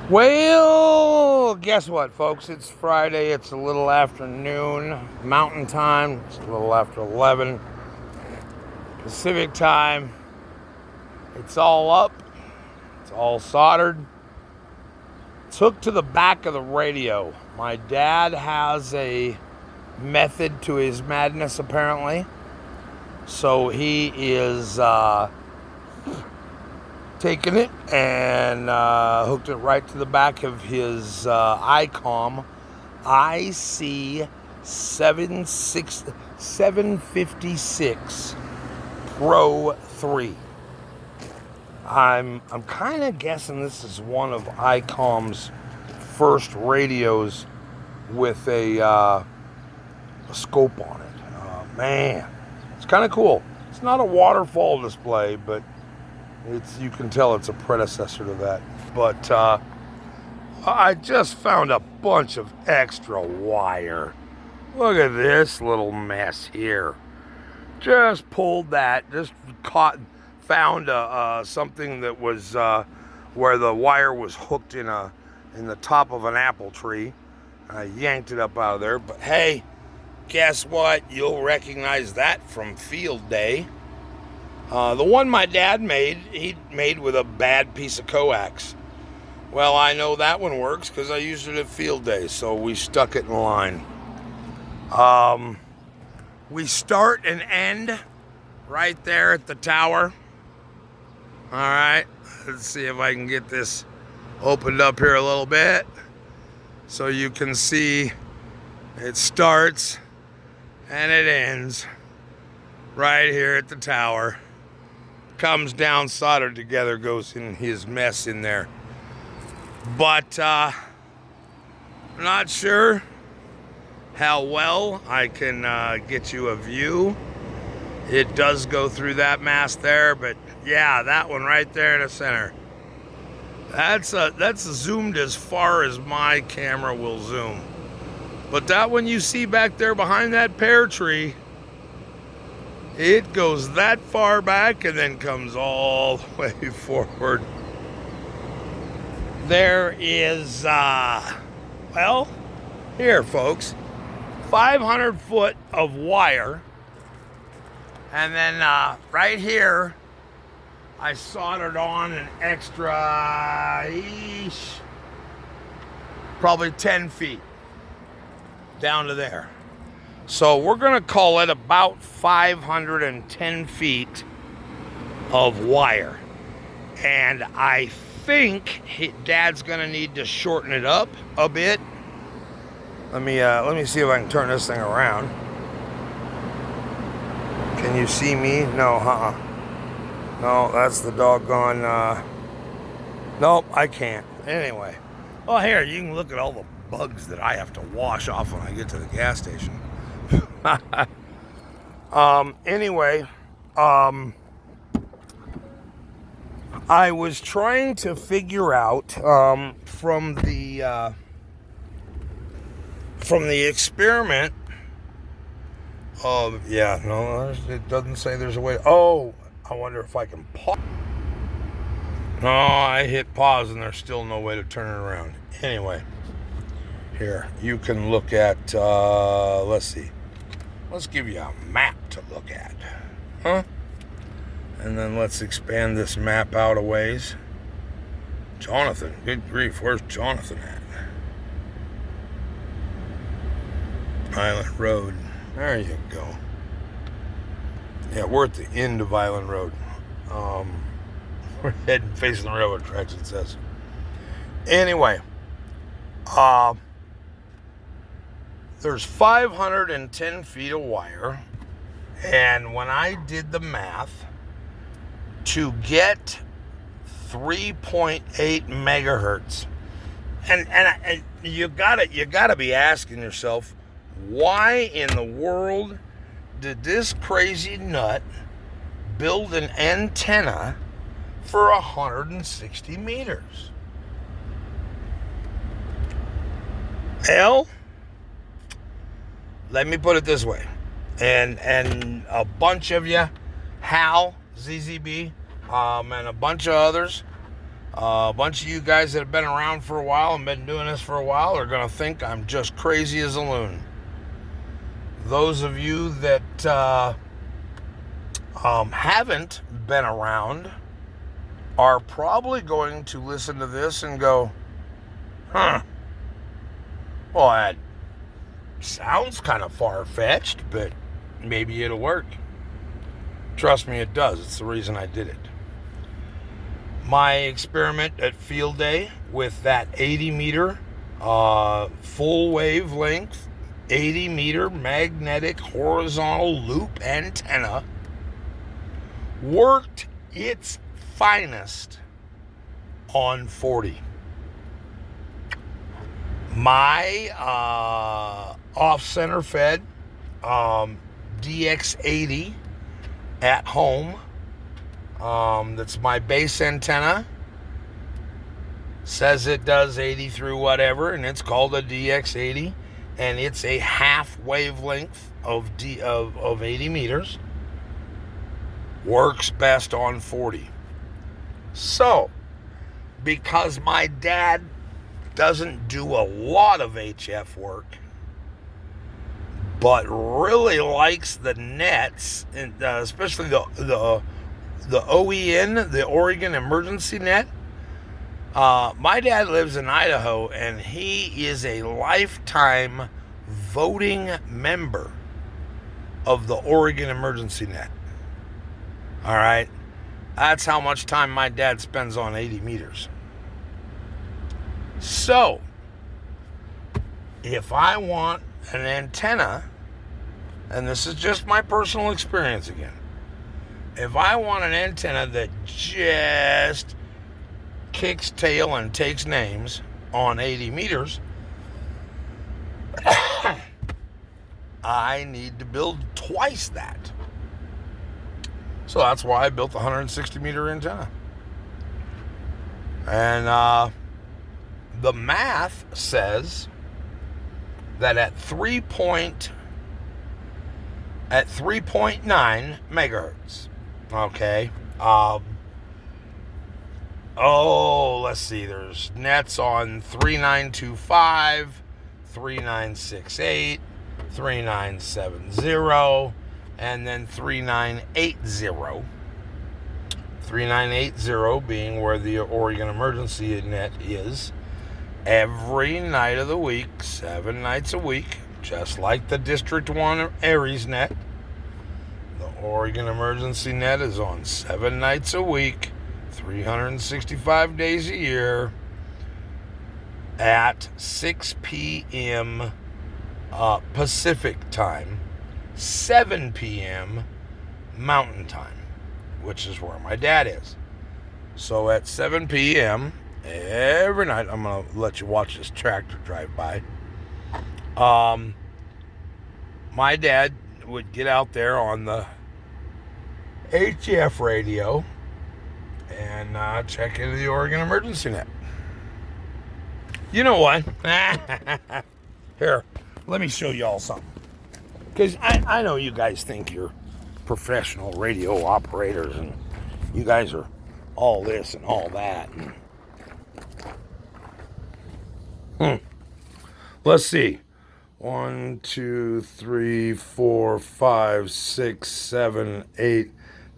Well, guess what, folks? It's Friday. It's a little after noon Mountain Time. It's a little after 11 Pacific Time. It's all up. It's all soldered. It's hooked to the back of the radio. My dad has a method to his madness, apparently. So he is taken it and hooked it right to the back of his ICOM IC 756 Pro 3. I'm kind of guessing this is one of ICOM's first radios with a scope on it. Man, it's kind of cool. It's not a waterfall display, but you can tell it's a predecessor to that. But I just found a bunch of extra wire. Look at this little mess here. Just pulled that. Just found something that was where the wire was hooked in the top of an apple tree. I yanked it up out of there. But hey, guess what? You'll recognize that from field day. The one my dad made, he made with a bad piece of coax. Well, I know that one works because I used it at field day, so we stuck it in line. We start and end right there at the tower. All right, let's see if I can get this opened up here a little bit so you can see it starts and it ends right here at the tower. Comes down, soldered together, goes in his mess in there. But I'm not sure how well I can get you a view. It does go through that mast there, but yeah, that one right there in the center. That's zoomed as far as my camera will zoom. But that one you see back there behind that pear tree, it goes that far back and then comes all the way forward. There is, well, here, folks, 500 foot of wire. And then right here, I soldered on an extra, probably 10 feet down to there. So we're going to call it about 510 feet of wire. And I think Dad's going to need to shorten it up a bit. Let me see if I can turn this thing around. Can you see me? No, No, that's the doggone, nope, I can't. Anyway. Oh, here, you can look at all the bugs that I have to wash off when I get to the gas station. Anyway, I was trying to figure out from the experiment of, yeah, no, it doesn't say there's a way. Oh, I wonder if I can pause. No, I hit pause and there's still no way to turn it around. Anyway, here, you can look at, let's see. Let's give you a map to look at. Huh? And then let's expand this map out a ways. Jonathan, good grief, where's Jonathan at? Island Road. There you go. Yeah, we're at the end of Island Road. We're heading facing the railroad tracks, it says. Anyway, there's 510 feet of wire, and when I did the math, to get 3.8 megahertz, and you gotta be asking yourself, why in the world did this crazy nut build an antenna for 160 meters? Well, let me put it this way, and a bunch of you, Hal, ZZB, and a bunch of others A bunch of you guys that have been around for a while and been doing this for a while are going to think I'm just crazy as a loon. Those of you that haven't been around are probably going to listen to this and go, well, that sounds kind of far-fetched, but maybe it'll work. Trust me, it does. It's the reason I did it. My experiment at field day with that 80 meter full wavelength 80 meter magnetic horizontal loop antenna worked its finest on 40. My off-center fed DX80 at home, that's my base antenna, says it does 80 through whatever, and it's called a DX80, and it's a half wavelength of 80 meters. Works best on 40. So, because my dad doesn't do a lot of HF work, but really likes the nets, and especially the OEN, the Oregon Emergency Net. My dad lives in Idaho, and he is a lifetime voting member of the Oregon Emergency Net. All right? That's how much time my dad spends on 80 meters. So, if I want an antenna, and this is just my personal experience again, if I want an antenna that just kicks tail and takes names on 80 meters, I need to build twice that. So that's why I built the 160 meter antenna. And the math says that at 3.9 megahertz, okay, let's see, there's nets on 3925, 3968, 3970, and then 3980. 3980 being where the Oregon Emergency Net is. Every night of the week, 7 nights a week, just like the District 1 Aries Net. The Oregon Emergency Net is on 7 nights a week, 365 days a year, at 6 p.m. Pacific time, 7 p.m. Mountain time, which is where my dad is. So at 7 p.m. every night, I'm going to let you watch this tractor drive by. My dad would get out there on the HF radio and check into the Oregon Emergency Net. You know what? Here, let me show y'all something. Because I know you guys think you're professional radio operators and you guys are all this and all that. Let's see. 1, 2, 3, 4, 5, 6, 7, 8,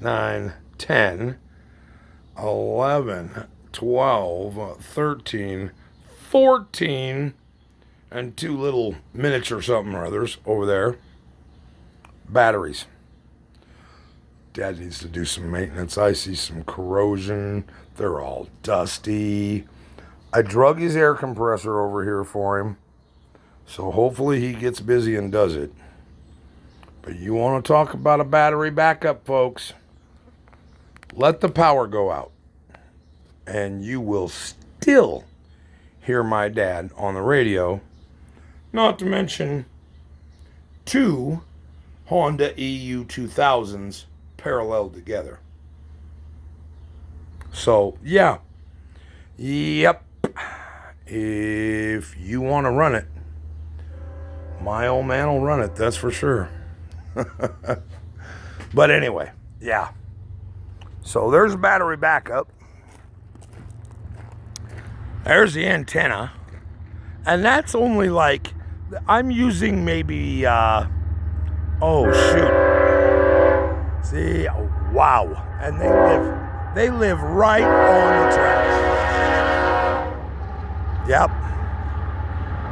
9, 10, 11, 12, 13, 14, and 2 little miniature something or others over there. Batteries. Dad needs to do some maintenance. I see some corrosion. They're all dusty. I drug his air compressor over here for him. So hopefully he gets busy and does it. But you want to talk about a battery backup, folks. Let the power go out. And you will still hear my dad on the radio. Not to mention 2 Honda EU 2000s parallel together. So, yeah. Yep. If you want to run it, my old man will run it, that's for sure. But anyway, yeah. So there's a battery backup. There's the antenna. And that's only like, I'm using maybe, oh shoot. See, wow. And they live right on the tracks. Yep.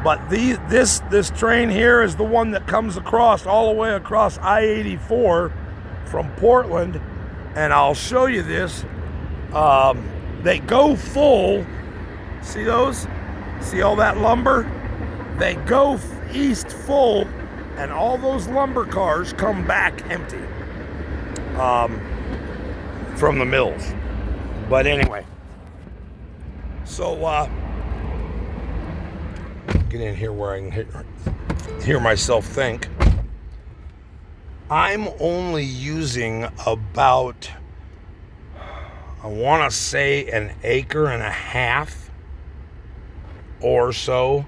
But this train here is the one that comes across all the way across I-84 from Portland. And I'll show you this. They go full. See those? See all that lumber? They go east full, and all those lumber cars come back empty from the mills. But anyway, so get in here where I can hear myself think. I'm only using about, I want to say, an acre and a half or so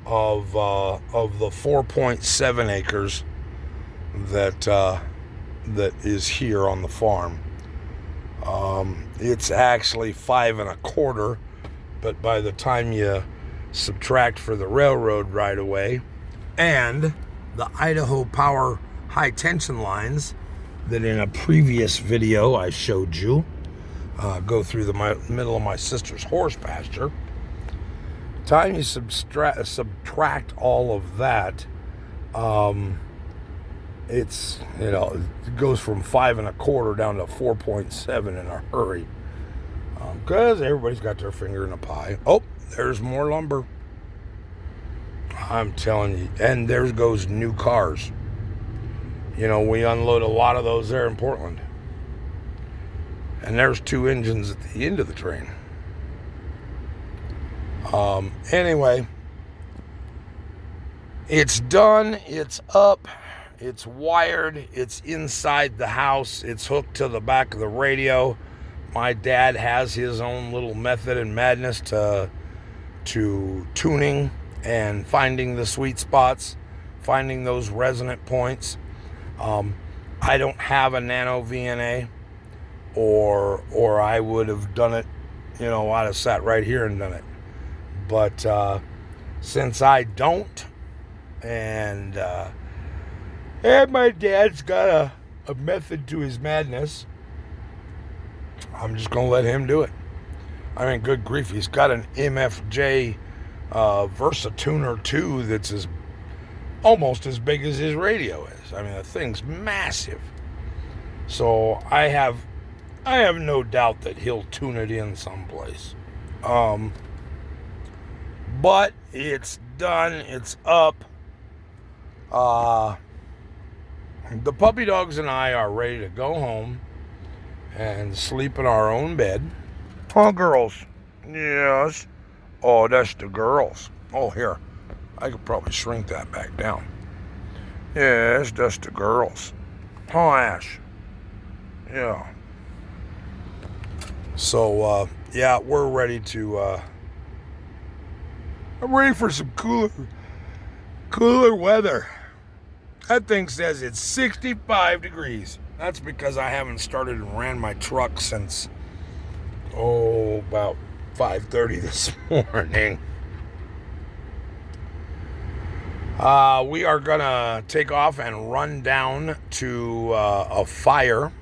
of the 4.7 acres that is here on the farm. It's actually 5 1/4, but by the time you subtract for the railroad right away and the Idaho power high tension lines that in a previous video I showed you go through the middle of my sister's horse pasture. Time you subtract all of that, it's, it goes from 5 1/4 down to 4.7 in a hurry, because everybody's got their finger in the pie. Oh, there's more lumber. I'm telling you, and there goes new cars. We unload a lot of those there in Portland, and there's 2 engines at the end of the train. Anyway, it's done, it's up, it's wired, it's inside the house, it's hooked to the back of the radio. My dad has his own little method and madness to tuning and finding the sweet spots, finding those resonant points. I don't have a nano VNA, or I would have done it, I'd have sat right here and done it. But since I don't, and my dad's got a method to his madness, I'm just going to let him do it. I mean, good grief, he's got an MFJ Versatuner 2 that's almost as big as his radio is. I mean, the thing's massive. So I have no doubt that he'll tune it in someplace. But it's done, it's up. The puppy dogs and I are ready to go home and sleep in our own bed. Huh, girls? Yes. Oh, that's the girls. Oh, here. I could probably shrink that back down. Yes, that's the girls. Huh, Ash? Yeah. So, yeah, we're ready to, I'm ready for some cooler weather. That thing says it's 65 degrees. That's because I haven't started and ran my truck since, about 5:30 this morning. We are going to take off and run down to a fire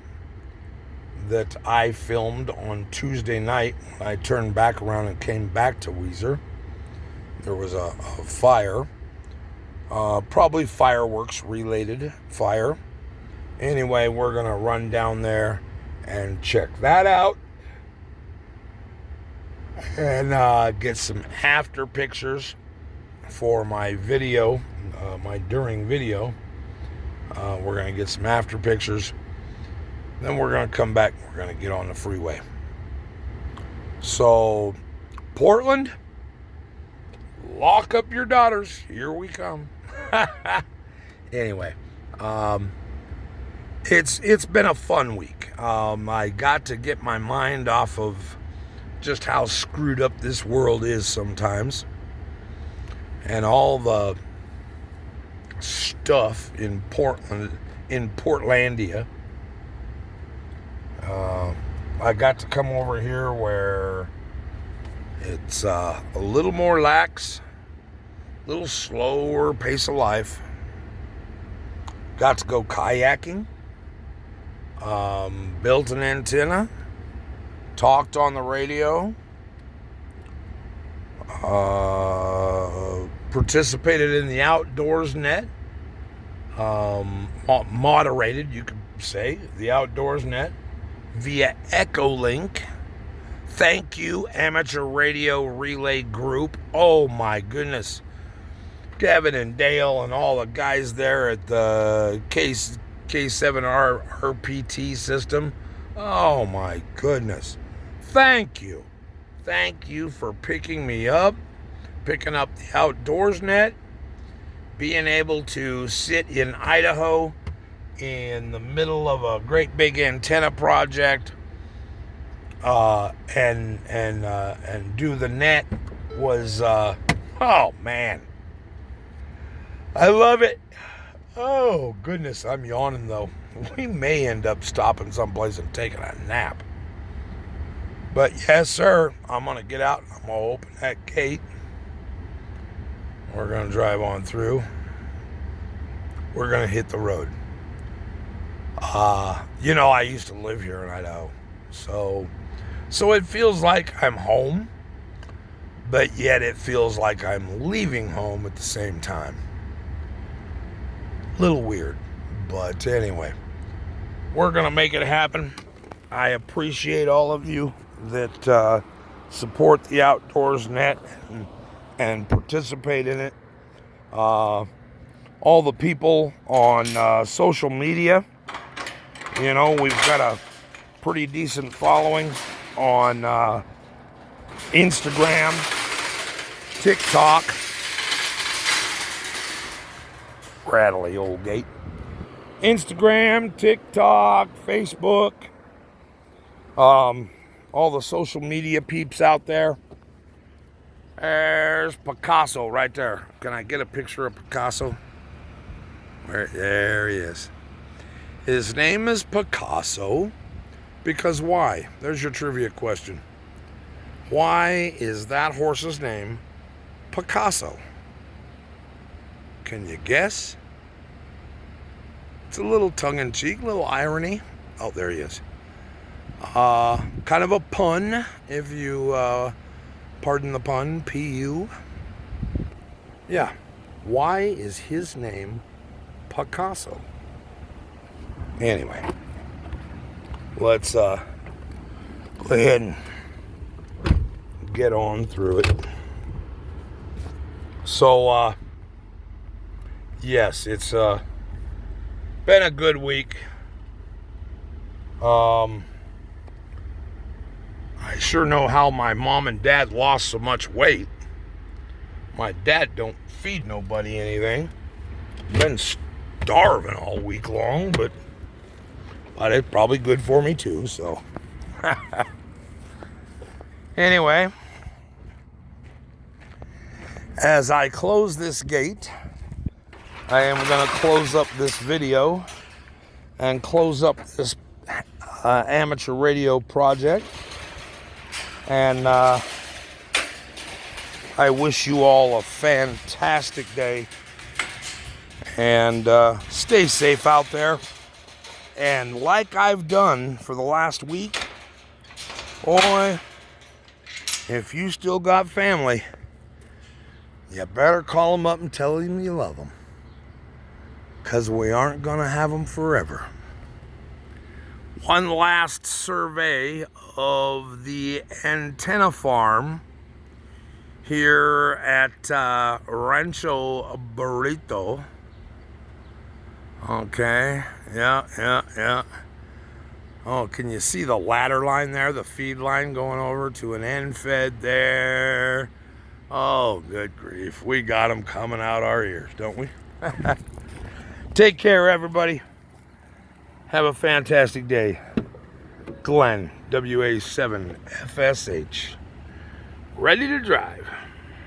that I filmed on Tuesday night. I turned back around and came back to Weiser. There was a fire, probably fireworks related fire. Anyway, we're going to run down there and check that out and get some after pictures for my video, my during video. We're going to get some after pictures. Then we're going to come back. We're going to get on the freeway. So, Portland, lock up your daughters. Here we come. Anyway, it's been a fun week. I got to get my mind off of just how screwed up this world is sometimes, and all the stuff in Portland, in Portlandia. I got to come over here where It's a little more lax, a little slower pace of life. Got to go kayaking. Built an antenna. Talked on the radio. Participated in the outdoors net. Moderated, you could say, the outdoors net via Echolink. Thank you, Amateur Radio Relay Group. Oh my goodness. Kevin and Dale and all the guys there at the K7R RPT system. Oh my goodness. Thank you. Thank you for picking me up, picking up the outdoors net, being able to sit in Idaho in the middle of a great big antenna project and do the net was, oh man. I love it. Oh goodness, I'm yawning though. We may end up stopping someplace and taking a nap. But yes, sir, I'm going to get out. I'm going to open that gate. We're going to drive on through. We're going to hit the road. I used to live here in Idaho. So it feels like I'm home, but yet it feels like I'm leaving home at the same time. Little weird, but anyway, we're going to make it happen. I appreciate all of you that support the outdoors net and participate in it. All the people on social media, we've got a pretty decent following on Instagram, TikTok, rattly old gate, Instagram, TikTok, Facebook, all the social media peeps out there. There's Picasso right there. Can I get a picture of Picasso? There he is. His name is Picasso because why? There's your trivia question. Why is that horse's name Picasso? Can you guess? It's a little tongue-in-cheek, little irony. Oh, there he is. Kind of a pun, if you pardon the pun, P-U. Yeah. Why is his name Picasso? Anyway, let's go ahead and get on through it. So, yes, it's been a good week. I sure know how my mom and dad lost so much weight. My dad don't feed nobody anything. Been starving all week long, but it's probably good for me too, so. Anyway, as I close this gate, I am going to close up this video and close up this amateur radio project. And I wish you all a fantastic day. And stay safe out there. And like I've done for the last week, boy, if you still got family, you better call them up and tell them you love them. Because we aren't going to have them forever. One last survey of the antenna farm here at Rancho Burrito. Okay, yeah. Oh, can you see the ladder line there? The feed line going over to an end fed there. Oh, good grief. We got them coming out our ears, don't we? Take care, everybody. Have a fantastic day. Glenn, WA7FSH. Ready to drive.